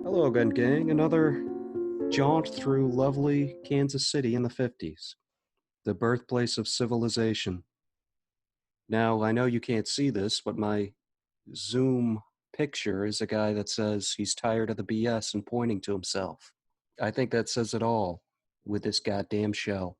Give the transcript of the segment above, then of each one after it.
Hello again, gang. Another jaunt through lovely Kansas City in the 50s, the birthplace of civilization. Now, I know you can't see this, but my Zoom picture is a guy that says he's tired of the BS and pointing to himself. I think that says it all with this goddamn show.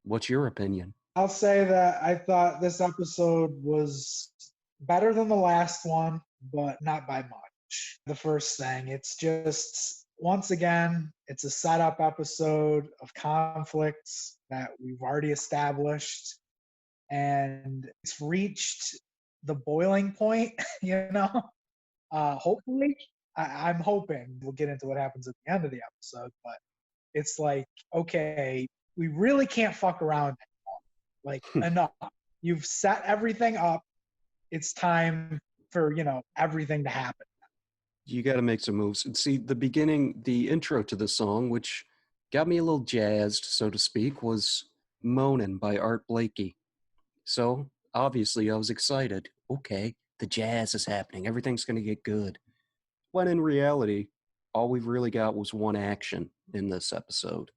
What's your opinion? I'll say that I thought this episode was better than the last one, but not by much. The first thing, it's just, once again, it's a setup episode of conflicts that we've already established, and it's reached the boiling point, you know? Hopefully, I'm hoping we'll get into what happens at the end of the episode, but it's like, okay, we really can't fuck around. Like, enough. You've set everything up. It's time for, everything to happen. You got to make some moves. And see, the intro to the song, which got me a little jazzed, so to speak, was Moanin' by Art Blakey. So, obviously, I was excited. Okay, the jazz is happening. Everything's going to get good. When in reality, all we've really got was one action in this episode.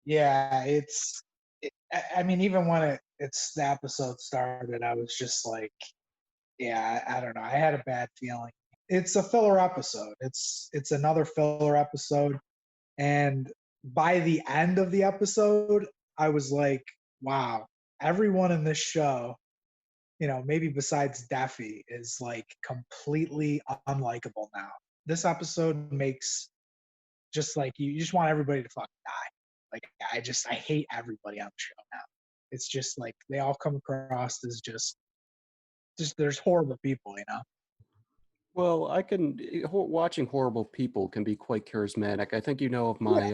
Yeah, I mean, even when the episode started, I was just like, yeah, I don't know. I had a bad feeling. It's a filler episode. It's another filler episode. And by the end of the episode, I was like, wow, everyone in this show, maybe besides Daffy, is like completely unlikable now. This episode makes just like you just want everybody to fucking die. Like I hate everybody on the show now. It's just like they all come across as just there's horrible people, Well, watching horrible people can be quite charismatic. I think you know of my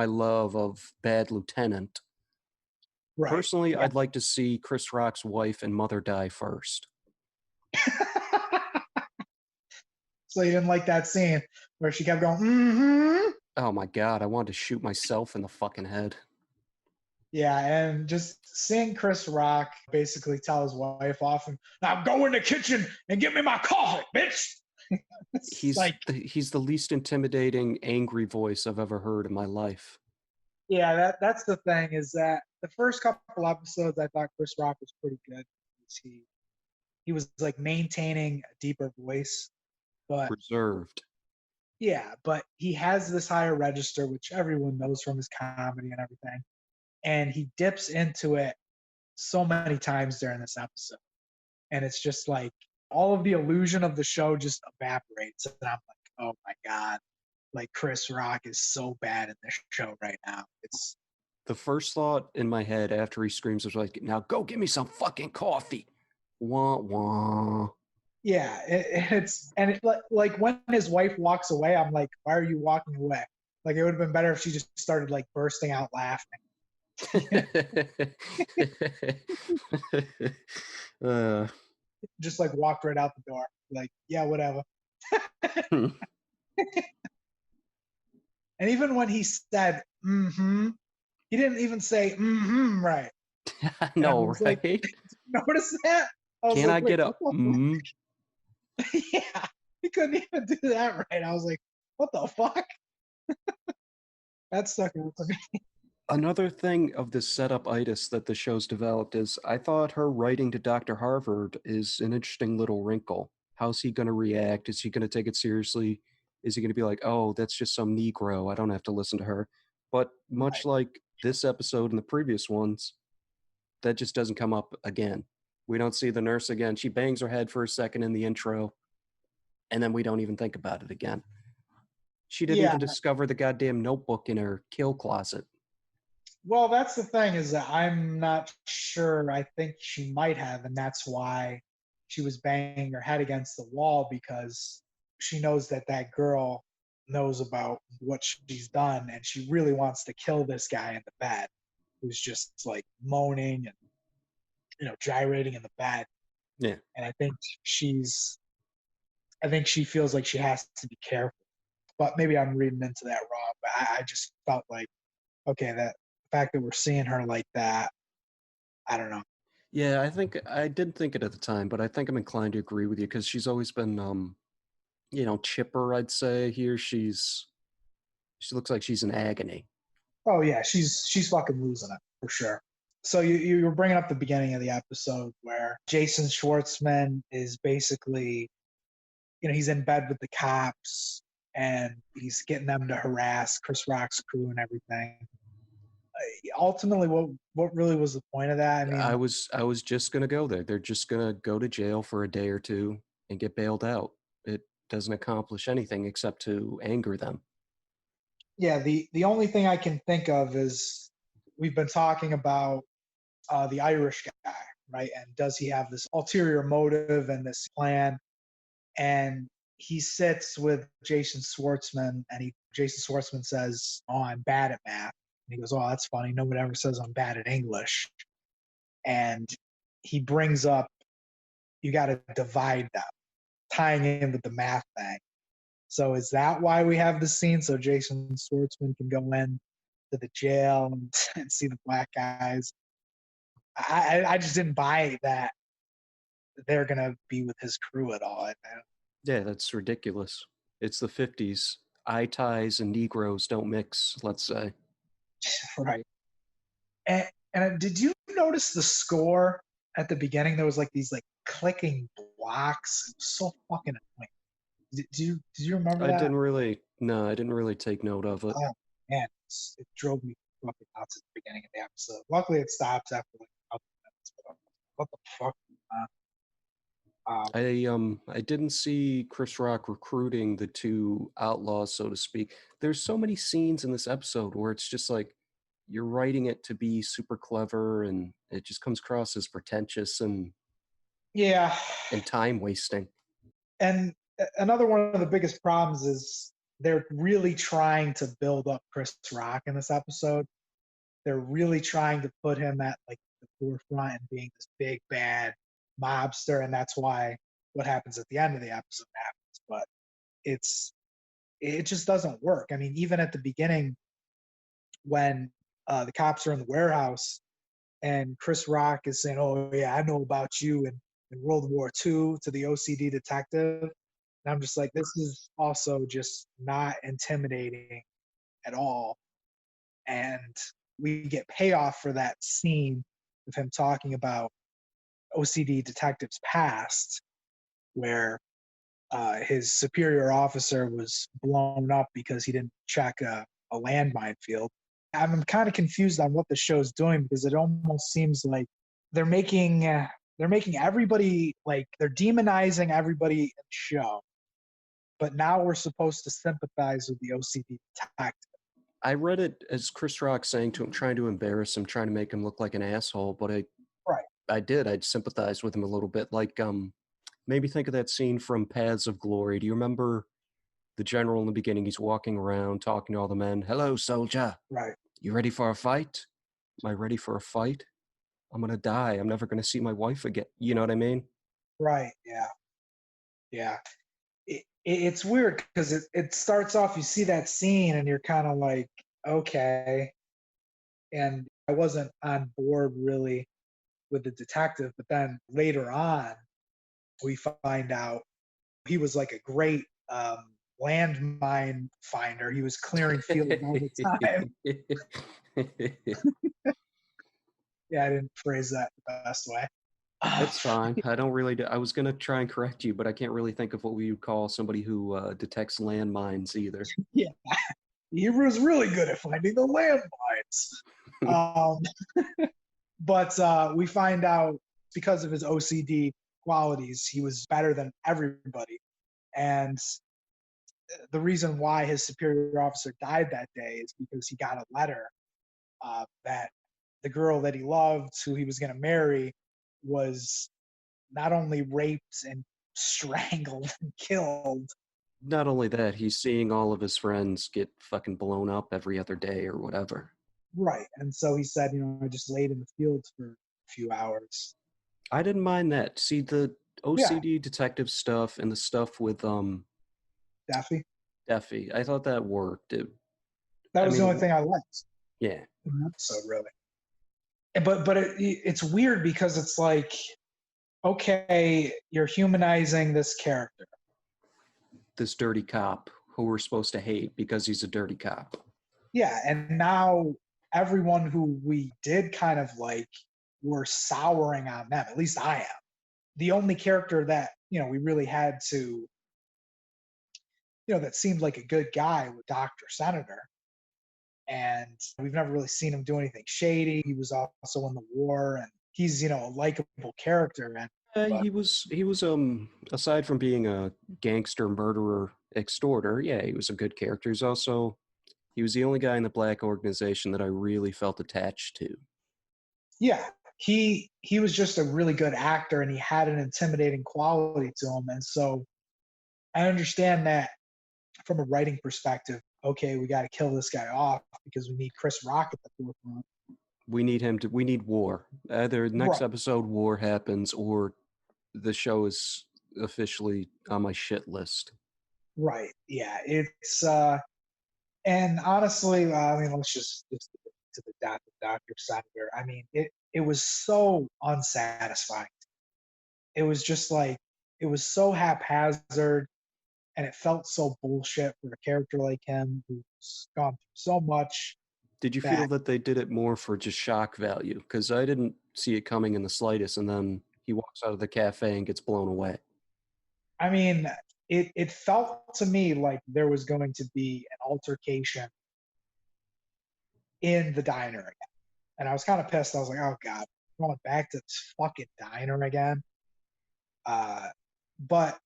love of Bad Lieutenant. Right. Personally, Yeah. I'd like to see Chris Rock's wife and mother die first. So you didn't like that scene where she kept going, mm-hmm. Oh my god, I wanted to shoot myself in the fucking head. Yeah, and just seeing Chris Rock basically tell his wife off and now go in the kitchen and get me my coffee, bitch. He's the least intimidating, angry voice I've ever heard in my life. Yeah, that's the thing, is that the first couple episodes I thought Chris Rock was pretty good. He was like maintaining a deeper voice, but Reserved. yeah, but he has this higher register, which everyone knows from his comedy and everything. And he dips into it so many times during this episode. And it's just like all of the illusion of the show just evaporates. And I'm like, oh my God, like Chris Rock is so bad in this show right now. It's the first thought in my head after he screams was like, now go get me some fucking coffee. Wah, wah. Yeah, it's like when his wife walks away, I'm like, why are you walking away? Like it would have been better if she just started like bursting out laughing. Just like walked right out the door. Like, yeah, whatever. And even when he said, mm-hmm, he didn't even say, mm-hmm, right. No, right? Like, notice that? Can I get a mm? Yeah, he couldn't even do that right. I was like, what the fuck? That stuck out to me. Another thing of the setup-itis that the show's developed is I thought her writing to Dr. Harvard is an interesting little wrinkle. How's he going to react? Is he going to take it seriously? Is he going to be like, oh, that's just some Negro. I don't have to listen to her. But much like this episode and the previous ones, that just doesn't come up again. We don't see the nurse again. She bangs her head for a second in the intro, and then we don't even think about it again. She didn't even discover the goddamn notebook in her kill closet. Well, that's the thing, is that I'm not sure. I think she might have, and that's why she was banging her head against the wall, because she knows that that girl knows about what she's done, and she really wants to kill this guy in the bed who's just like moaning and gyrating in the bed. Yeah. and I think she feels like she has to be careful. But maybe I'm reading into that wrong. But I just felt like, okay, that the fact that we're seeing her like that, I don't know. Yeah, I think I didn't think it at the time, but I think I'm inclined to agree with you because she's always been, chipper. I'd say here she looks like she's in agony. Oh yeah, she's fucking losing it for sure. So you were bringing up the beginning of the episode where Jason Schwartzman is basically, he's in bed with the cops and he's getting them to harass Chris Rock's crew and everything. Ultimately, what really was the point of that? I mean, I was just gonna go there. They're just gonna go to jail for a day or two and get bailed out. It doesn't accomplish anything except to anger them. yeah, the only thing I can think of is we've been talking about the Irish guy, right? And does he have this ulterior motive and this plan? And he sits with Jason Schwartzman, and Jason Schwartzman says, "Oh, I'm bad at math." And he goes, "Oh, that's funny. No one ever says I'm bad at English." And he brings up, you got to divide them, tying in with the math thing. So is that why we have the scene so Jason Schwartzman can go in to the jail and see the black guys? I just didn't buy that they're gonna be with his crew at all. Yeah, that's ridiculous. It's the 50s. Eye ties and Negroes don't mix, let's say. Right. And did you notice the score at the beginning? There was like these like clicking blocks. It was so fucking annoying. Did you remember I that? didn't really, no, I didn't really take note of it. Oh man, it drove me fucking nuts at the beginning of the episode. Luckily, it stops after like a couple minutes. But what the fuck? Um, I didn't see Chris Rock recruiting the two outlaws, so to speak. There's so many scenes in this episode where it's just like you're writing it to be super clever and it just comes across as pretentious yeah, and time wasting. and another one of the biggest problems is they're really trying to build up Chris Rock in this episode. They're really trying to put him at like the forefront and being this big bad mobster, and that's why what happens at the end of the episode happens. But it's it just doesn't work. I mean, even at the beginning when the cops are in the warehouse and Chris Rock is saying, "Oh yeah, I know about you in World War II" to the OCD detective, and I'm just like, this is also just not intimidating at all. And we get payoff for that scene of him talking about OCD detective's past, where his superior officer was blown up because he didn't check a landmine field. I'm kind of confused on what the show's doing because it almost seems like they're making uh, they're making everybody, like they're demonizing everybody in the show, but now we're supposed to sympathize with the OCD detective. I read it as Chris Rock saying to him, trying to embarrass him, trying to make him look like an asshole, but Right. I did. I'd sympathize with him a little bit. Like, maybe think of that scene from Paths of Glory. Do you remember the general in the beginning? He's walking around talking to all the men. Hello, soldier. Right. You ready for a fight? Am I ready for a fight? I'm gonna die. I'm never gonna see my wife again. You know what I mean? Right. Yeah. Yeah. It's weird because it starts off, you see that scene and you're kind of like, okay. And I wasn't on board really with the detective, but then later on, we find out he was like a great landmine finder. He was clearing fields all the time. Yeah, I didn't phrase that the best way. It's fine. I don't really. I was gonna try and correct you, but I can't really think of what we would call somebody who detects landmines either. Yeah, he was really good at finding the landmines. Um, but we find out because of his OCD qualities, he was better than everybody. And the reason why his superior officer died that day is because he got a letter that the girl that he loved, who he was going to marry, was not only raped and strangled and killed. Not only that, he's seeing all of his friends get fucking blown up every other day or whatever. Right. And so he said, I just laid in the fields for a few hours. I didn't mind that. See, the Yeah, OCD detective stuff and the stuff with Daffy. Effie, I thought that worked. That I was the only mean, thing I liked yeah. in the episode, really. But it's weird because it's like, okay, you're humanizing this character. This dirty cop who we're supposed to hate because he's a dirty cop. Yeah, and now everyone who we did kind of like, we're souring on them. At least I am. The only character that we really had to, that seemed like a good guy with Doctor Senator, and we've never really seen him do anything shady. He was also in the war, and he's a likable character. And but He was aside from being a gangster murderer extorter, yeah, he was a good character. He was the only guy in the black organization that I really felt attached to. yeah, he was just a really good actor, and he had an intimidating quality to him. And so I understand that from a writing perspective. Okay, we got to kill this guy off because we need Chris Rock at the forefront. We need war. Either next Right, episode war happens or the show is officially on my shit list. right, yeah. It's and honestly, I mean, let's just to the Doctor Senator. I mean, it was so unsatisfying. It was just like it was so haphazard, and it felt so bullshit for a character like him who's gone through so much. Did you feel That that they did it more for just shock value? Because I didn't see it coming in the slightest, and then he walks out of the cafe and gets blown away. I mean, it felt to me like there was going to be an altercation in the diner again, and I was kind of pissed. I was like, oh god, going back to this fucking diner again. Uh, but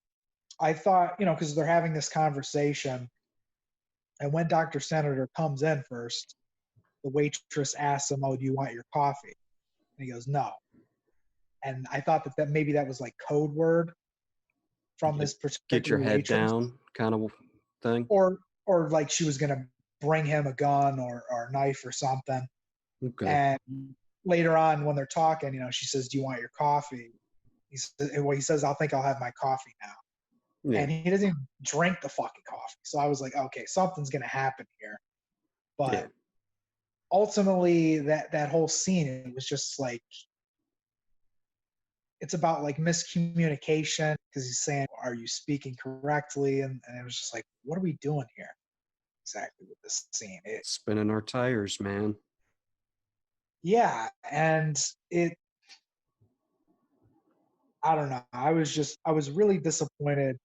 I thought, because they're having this conversation, and when Dr. Senator comes in first, the waitress asks him, "Oh, do you want your coffee?" And he goes, "No." And I thought that maybe that was like code word from Get, this get your particular head waitress, down kind of thing. or like she was gonna bring him a gun or a knife or something. Okay. And later on, when they're talking, she says, "Do you want your coffee?" He says, "I think I'll have my coffee now." Yeah. And he doesn't even drink the fucking coffee. So I was like, okay, something's gonna happen here. Yeah. But ultimately, that whole scene, it was just like, it's about like miscommunication because he's saying, "Are you speaking correctly?" And it was just like, what are we doing here exactly with this scene? Spinning our tires, man. Yeah, and I don't know. I was really disappointed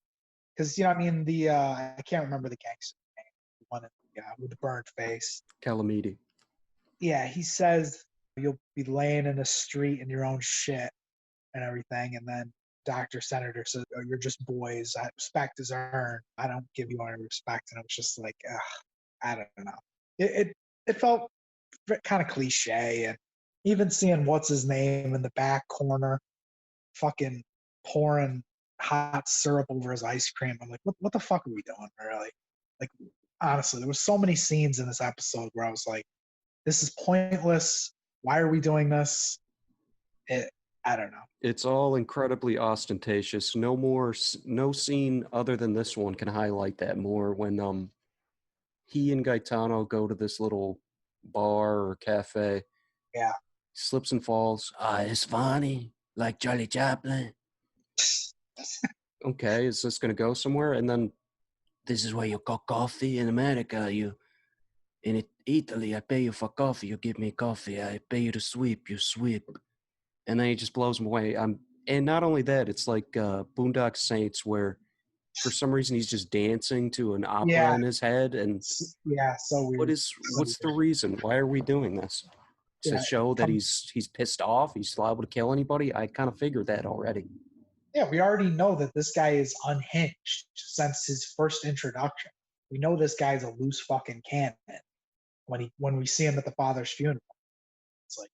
because I mean I can't remember the gangster name, the one with the burned face. Calamity. Yeah, he says you'll be laying in the street in your own shit and everything, and then Dr. Senator says, "Oh, you're just boys. Respect is earned. I don't give you any respect." And it was just like, ugh, I don't know. It felt kind of cliche, and even seeing what's his name in the back corner, fucking pouring hot syrup over his ice cream. I'm like, what the fuck are we doing, really? Like, honestly, there was so many scenes in this episode where I was like, this is pointless. Why are we doing this? I don't know. It's all incredibly ostentatious. No scene other than this one can highlight that more. When he and Gaetano go to this little bar or cafe, Yeah. slips and falls. Ah, it's funny, like Charlie Chaplin. Okay, is this gonna go somewhere? And then this is where you got coffee in America. Italy, I pay you for coffee. You give me coffee. I pay you to sweep. You sweep. And then he just blows him away. And not only that, it's like Boondock Saints, where for some reason he's just dancing to an opera Yeah. in his head. And Yeah. So weird. So what's the weird. reason? Why are we doing this? To Yeah. show that he's pissed off. He's liable to kill anybody. I kind of figured that already. Yeah. We already know that this guy is unhinged since his first introduction. We know this guy's a loose fucking cannon when we see him at the father's funeral. It's like,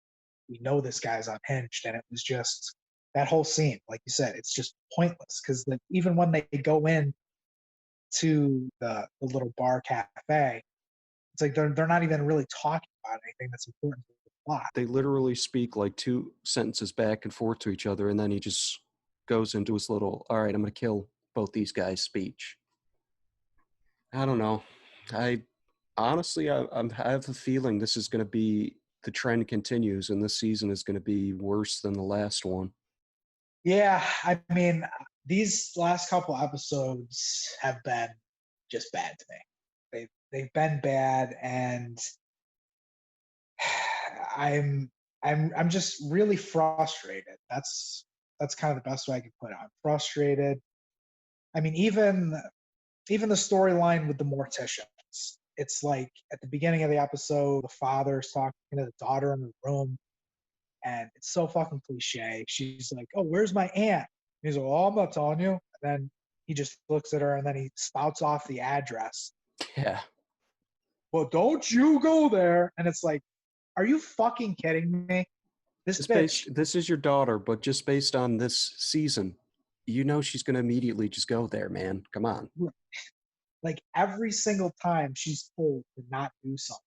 we know this guy's unhinged, and it was just that whole scene, like you said, it's just pointless because even when they go in to the little bar cafe, it's like they're not even really talking about anything that's important. plot. They literally speak like 2 sentences back and forth to each other, and then he just goes into his little, all right, I'm going to kill both these guys speech. I don't know. I honestly, I have a feeling this is going to be the trend continues, and this season is going to be worse than the last one. Yeah, I mean, these last couple episodes have been just bad to me. They've been bad, and I'm I'm just really frustrated. That's kind of the best way I can put it. I'm frustrated. I mean, even the storyline with the morticians. It's like at the beginning of the episode, the father's talking to the daughter in the room, and it's so fucking cliche. She's like, "Oh, where's my aunt?" He's like, "Oh, I'm not telling you." And then he just looks at her, and then he spouts off the address. Yeah. Well, don't you go there? And it's like, are you fucking kidding me? This bitch, This is your daughter, but just based on this season, you know she's going to immediately just go there, man. Come on. like every single time she's told to not do something,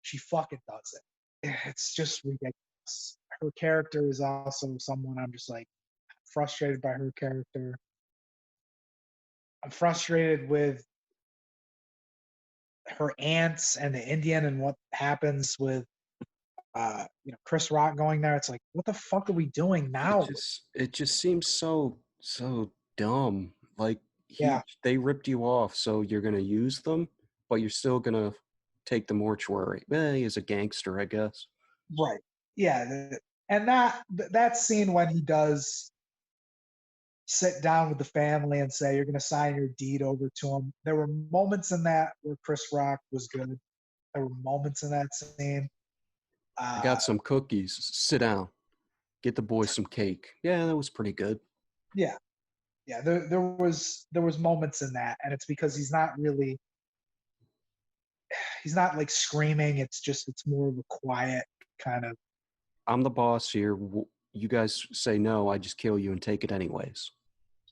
she fucking does it. It's just ridiculous. Her character is also someone I'm just like frustrated by her character. I'm frustrated with her aunts and the Indian and what happens with Chris Rock going there. It's like, what the fuck are we doing now? It just seems so dumb. Like Yeah, they ripped you off, so you're going to use them, but you're still going to take the mortuary. He is a gangster, I guess. right. Yeah, and that scene when he does sit down with the family and say you're going to sign your deed over to him. There were moments in that where Chris Rock was good. There were moments in that scene. I Uh, got some cookies. Sit down. Get the boys some cake. Yeah, that was pretty good. yeah, yeah. There was moments in that, and it's because he's not like screaming. It's more of a quiet kind of I'm the boss here. You guys say no, I just kill you and take it anyways.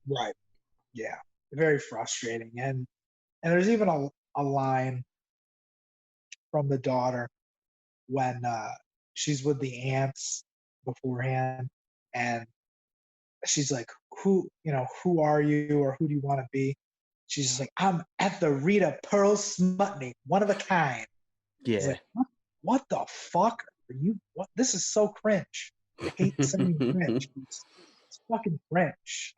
right. Yeah, very frustrating. And there's even a line from the daughter when she's with the aunts beforehand, and she's like, who are you, or who do you want to be? She's just like, I'm at the Rita Pearl Smutney, one of a kind. He's Yeah. like, what the fuck are you? What? This is so cringe. I hate saying cringe. It's fucking cringe.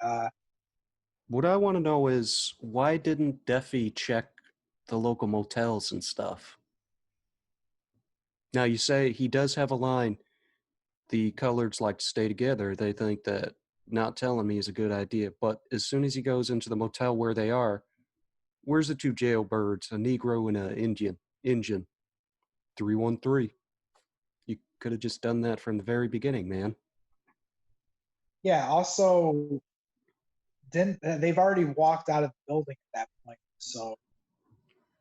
What I want to know is why didn't Deafy check the local motels and stuff? Now you say he does have a line. The coloreds like to stay together. They think that not telling me is a good idea. But as soon as he goes into the motel where they are, where's the 2 jailbirds? A Negro and a Indian. 313. You could have just done that from the very beginning, man. Yeah. Also, didn't they've already walked out of the building at that point? So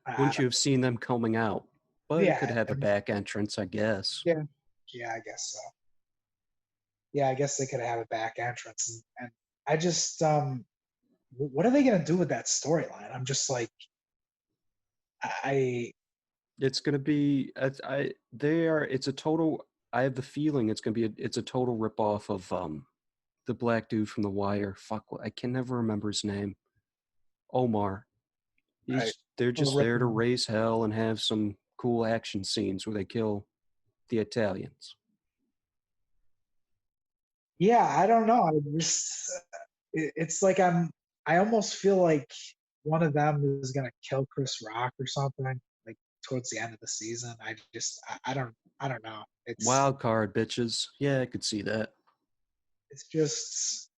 I Wouldn't you don't. have seen them coming out? But it could Yeah. have I a mean, back entrance, I guess. yeah. Yeah. I guess so. Yeah. I guess they could have a back entrance, and I just what are they gonna do with that storyline? I'm just like, I It's gonna be they are it's a total I have the feeling it's a total ripoff of the black dude from The Wire. Fuck, I can never remember his name. Omar. I They're or just rip there to them off. raise hell and have some cool action scenes where they kill the Italians. Yeah, I don't know. It's like I almost feel like one of them is gonna kill Chris Rock or something like towards the end of the season. I don't know. Wild card, bitches. Yeah, I could see that. It's just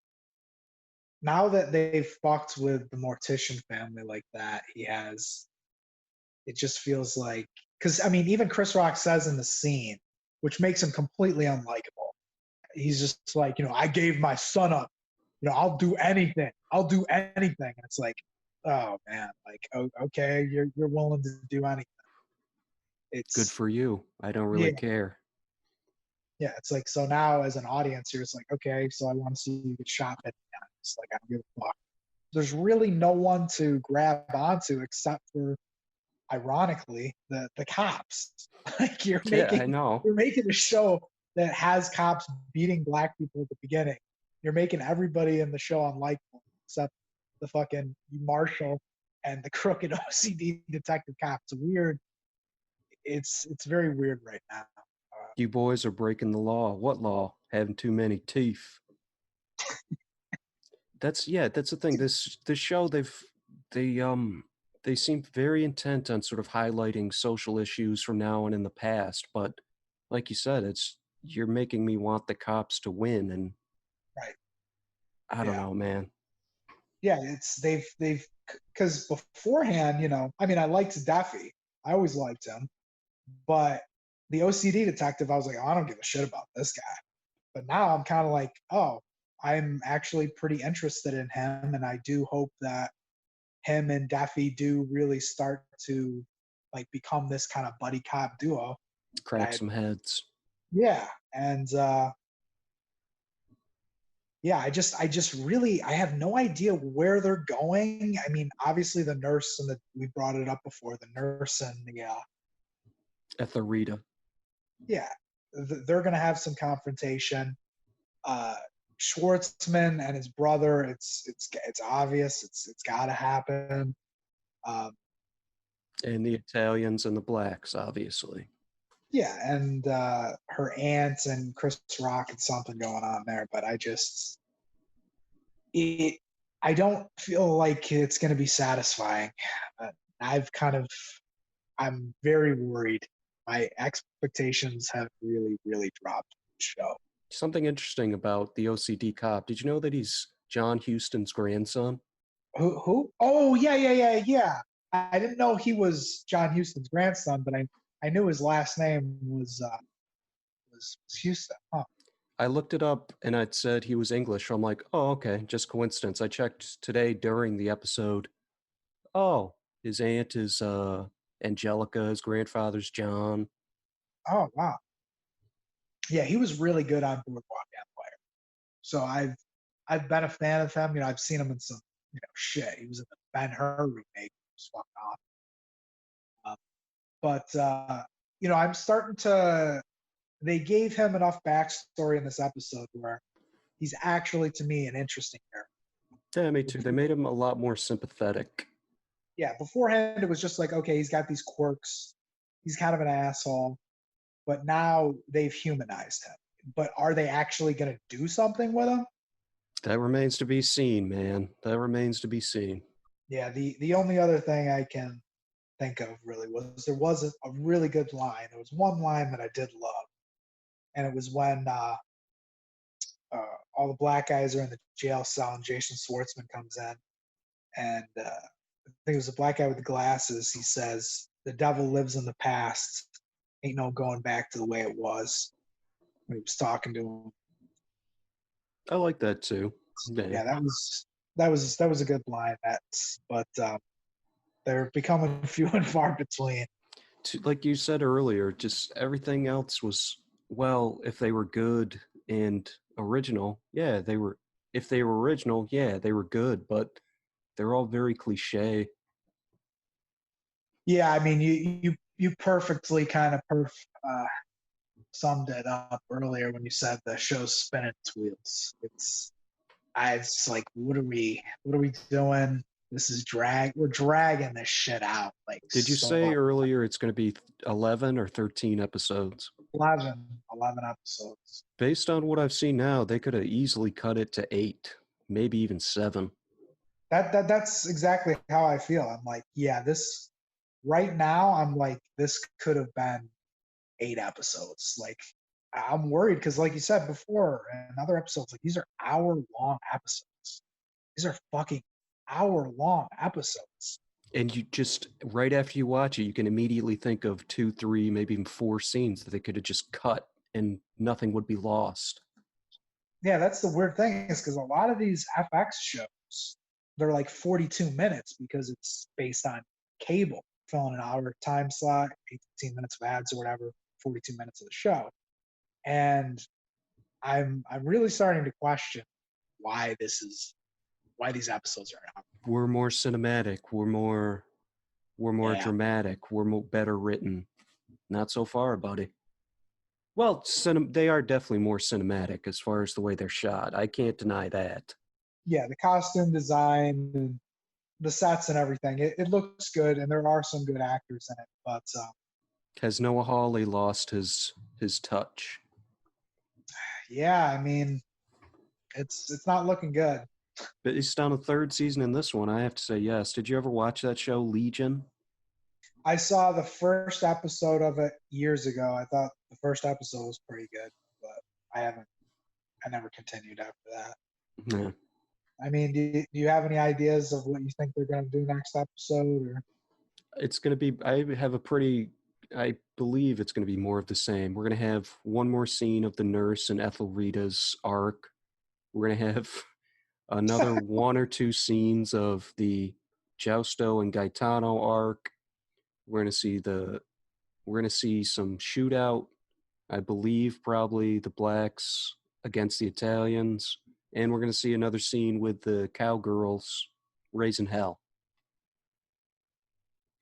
now that they've fucked with the Mortician family like that, it just feels like, because I mean, even Chris Rock says in the scene, which makes him completely unlikable. He's just like, I gave my son up. I'll do anything. I'll do anything. And it's like, oh man, like, okay, you're willing to do anything. Good It's for you. I don't yeah, really care. yeah. It's like, so now as an audience, you're just like, okay, so I want to see you get shot at the end. It's like, I don't give a fuck. There's really no one to grab onto except for ironically, the cops. Like Yeah, I know. you're making a show that has cops beating black people at the beginning. You're making everybody in the show unlikable except the fucking marshal and the crooked OCD detective cop. It's weird. It's very weird right now. You boys are breaking the law. What law? Having too many teeth. That's the thing. This show they seem very intent on sort of highlighting social issues from now and in the past, but like you said, it's you're making me want the cops to win, and Right. I don't Yeah. know, man. Yeah. It's they've because beforehand, I mean, I liked Daffy. I always liked him, but the OCD detective, I was like, oh, I don't give a shit about this guy. But now I'm kind of like, oh, I'm actually pretty interested in him, and I do hope that him and Daffy do really start to like become this kind of buddy cop duo. And Crack some heads. yeah, and yeah, I just really I have no idea where they're going. I mean, obviously the nurse and we brought it up before, the nurse and the Etherita. yeah, they're gonna have some confrontation. Uh, Schwartzman and his brother, it's obvious, it's got to happen. Um, And the Italians and the blacks, obviously. yeah, and her aunt and Chris Rock and something going on there, but it I don't feel like it's going to be satisfying. I've kind of I'm very worried. My expectations have really really dropped with the show. Something interesting about the OCD cop. Did you know that he's John Huston's grandson? Who? Oh yeah. I didn't know he was John Huston's grandson, but I knew his last name was Houston. Huh. I looked it up and it said he was English. So I'm like, oh, okay, just coincidence. I checked today during the episode. Oh, his aunt is Angelica, his grandfather's John. Oh wow. Yeah, he was really good on Boardwalk Empire. So I've been a fan of him. I've seen him in some shit. He was in the Ben Hur remake. It was fucking awesome. But I'm starting to. They gave him enough backstory in this episode where he's actually, to me, an interesting character. Yeah, me too. They made him a lot more sympathetic. Yeah, beforehand it was just like, okay, he's got these quirks. He's kind of an asshole. But now they've humanized him. But are they actually going to do something with him? That remains to be seen, man. That remains to be seen. Yeah, the only other thing I can think of really was there was a really good line. There was one line that I did love, and it was when all the black guys are in the jail cell and Jason Schwartzman comes in, and I think it was the black guy with the glasses. He says, "The devil lives in the past. Ain't no going back to the way it was." When he was talking to him. I like that too. Yeah, that was a good line. But they're becoming few and far between. Like you said earlier, just everything else was, well, if they were good and original, yeah, they were. If they were original, yeah, they were good, but they're all very cliche. Yeah, I mean, you perfectly kind of summed it up earlier when you said the show's spinning its wheels. It's like, what are we doing? This is we're dragging this shit out like Did you so say earlier it's going to be 11 or 13 episodes? 11 episodes. Based on what I've seen now, they could have easily cut it to 8, maybe even 7. That's exactly how I feel. I'm like, yeah, this right now, I'm like, this could have been 8 episodes. Like, I'm worried because, like you said before, in other episodes, like these are hour-long episodes. These are fucking hour-long episodes. And you just, right after you watch it, you can immediately think of 2, 3, maybe even 4 scenes that they could have just cut and nothing would be lost. Yeah, that's the weird thing is because a lot of these FX shows, they're like 42 minutes because it's based on cable, filling an hour time slot, 18 minutes of ads or whatever, 42 minutes of the show. And I'm really starting to question why these episodes are out. We're more cinematic. We're more We're more Yeah. dramatic. We're better written. Not so far, buddy. Well, they are definitely more cinematic as far as the way they're shot. I can't deny that. Yeah, the costume design, and the sets and everything, it looks good, and there are some good actors in it. But Has Noah Hawley lost his touch? yeah, I mean, it's not looking good. But he's on a third season in this one. I have to say yes. Did you ever watch that show, Legion? I saw the first episode of it years ago. I thought the first episode was pretty good, but I haven't. I never continued after that. Yeah. I mean, do you have any ideas of what you think they're going to do next episode? Or It's going to be, I believe it's going to be more of the same. We're going to have one more scene of the nurse and Ethelrita's arc. We're going to have another one or two scenes of the Jousto and Gaetano arc. We're going to see some shootout. I believe probably the blacks against the Italians. And we're going to see another scene with the cowgirls raising hell.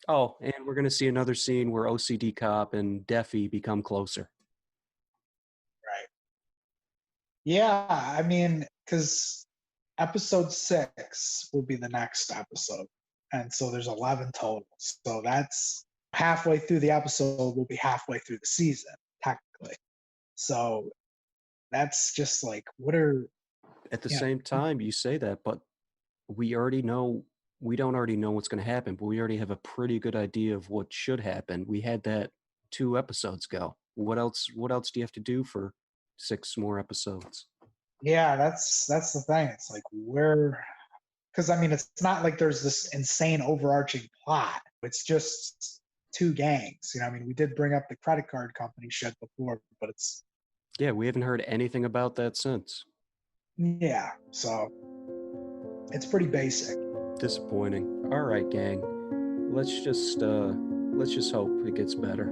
Oh, and we're going to see another scene where OCD Cop and Deffy become closer. right? Yeah, I mean, because episode 6 will be the next episode, and so there's 11 total. So that's halfway through the episode. We'll be halfway through the season, technically. So that's just like, what are At the you know? same time, you say that, but we don't already know what's going to happen, but we already have a pretty good idea of what should happen. We had that 2 episodes ago. What else do you have to do for 6 more episodes? Yeah, that's the thing. It's like, where, because I mean, it's not like there's this insane overarching plot. It's just two gangs. I mean, we did bring up the credit card company shit before, but it's Yeah, we haven't heard anything about that since. yeah. So it's pretty basic. Disappointing. All right, gang. Let's just hope it gets better.